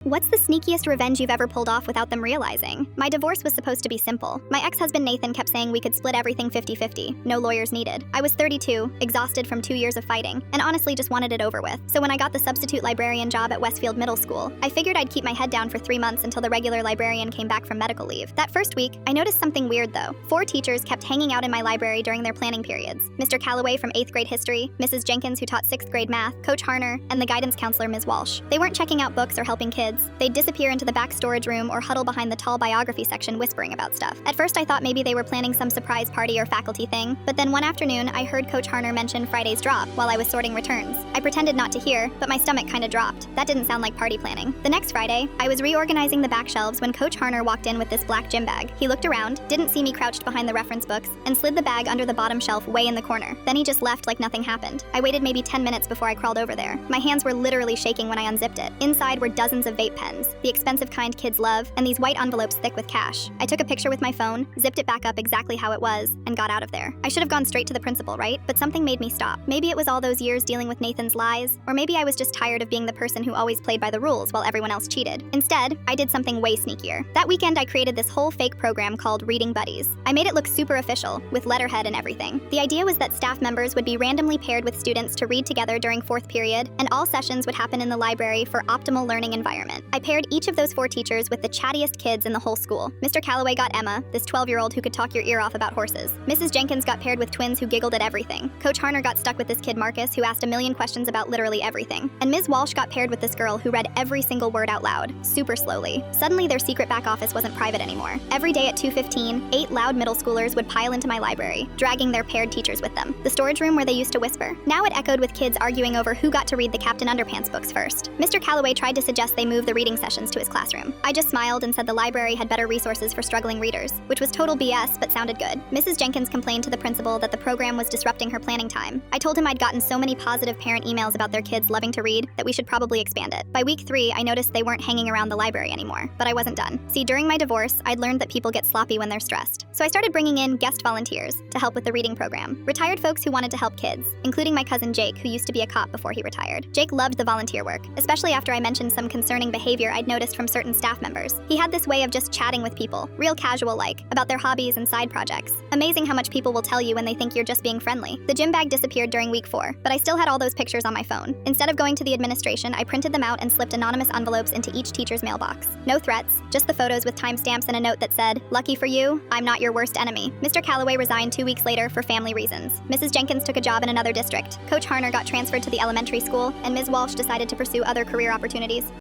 What's the sneakiest revenge you've ever pulled off without them realizing? My divorce was supposed to be simple. My ex-husband Nathan kept saying we could split everything 50-50, no lawyers needed. I was 32, exhausted from 2 years of fighting, and honestly just wanted it over with. So when I got the substitute librarian job at Westfield Middle School, I figured I'd keep my head down for 3 months until the regular librarian came back from medical leave. That first week, I noticed something weird though. 4 teachers kept hanging out in my library during their planning periods. Mr. Calloway from 8th grade history, Mrs. Jenkins who taught 6th grade math, Coach Harner, and the guidance counselor Ms. Walsh. They weren't checking out books or helping kids. They'd disappear into the back storage room or huddle behind the tall biography section whispering about stuff. At first I thought maybe they were planning some surprise party or faculty thing, but then one afternoon I heard Coach Harner mention Friday's drop while I was sorting returns. I pretended not to hear, but my stomach kinda dropped. That didn't sound like party planning. The next Friday, I was reorganizing the back shelves when Coach Harner walked in with this black gym bag. He looked around, didn't see me crouched behind the reference books, and slid the bag under the bottom shelf way in the corner. Then he just left like nothing happened. I waited maybe 10 minutes before I crawled over there. My hands were literally shaking when I unzipped it. Inside were dozens of vape pens, the expensive kind kids love, and these white envelopes thick with cash. I took a picture with my phone, zipped it back up exactly how it was, and got out of there. I should have gone straight to the principal, right? But something made me stop. Maybe it was all those years dealing with Nathan's lies, or maybe I was just tired of being the person who always played by the rules while everyone else cheated. Instead, I did something way sneakier. That weekend, I created this whole fake program called Reading Buddies. I made it look super official, with letterhead and everything. The idea was that staff members would be randomly paired with students to read together during 4th period, and all sessions would happen in the library for optimal learning environment. I paired each of those 4 teachers with the chattiest kids in the whole school. Mr. Calloway got Emma, this 12-year-old who could talk your ear off about horses. Mrs. Jenkins got paired with twins who giggled at everything. Coach Harner got stuck with this kid Marcus who asked a million questions about literally everything. And Ms. Walsh got paired with this girl who read every single word out loud, super slowly. Suddenly their secret back office wasn't private anymore. Every day at 2:15, 8 loud middle schoolers would pile into my library, dragging their paired teachers with them. The storage room where they used to whisper. Now it echoed with kids arguing over who got to read the Captain Underpants books first. Mr. Calloway tried to suggest they move the reading sessions to his classroom. I just smiled and said the library had better resources for struggling readers, which was total BS but sounded good. Mrs. Jenkins complained to the principal that the program was disrupting her planning time. I told him I'd gotten so many positive parent emails about their kids loving to read that we should probably expand it. By week 3, I noticed they weren't hanging around the library anymore, but I wasn't done. See, during my divorce, I'd learned that people get sloppy when they're stressed. So I started bringing in guest volunteers to help with the reading program. Retired folks who wanted to help kids, including my cousin Jake, who used to be a cop before he retired. Jake loved the volunteer work, especially after I mentioned some concerning behavior I'd noticed from certain staff members. He had this way of just chatting with people, real casual-like, about their hobbies and side projects. Amazing how much people will tell you when they think you're just being friendly. The gym bag disappeared during week 4, but I still had all those pictures on my phone. Instead of going to the administration, I printed them out and slipped anonymous envelopes into each teacher's mailbox. No threats, just the photos with timestamps and a note that said, "Lucky for you, I'm not your worst enemy." Mr. Calloway resigned 2 weeks later for family reasons. Mrs. Jenkins took a job in another district. Coach Harner got transferred to the elementary school, and Ms. Walsh decided to pursue other career opportunities.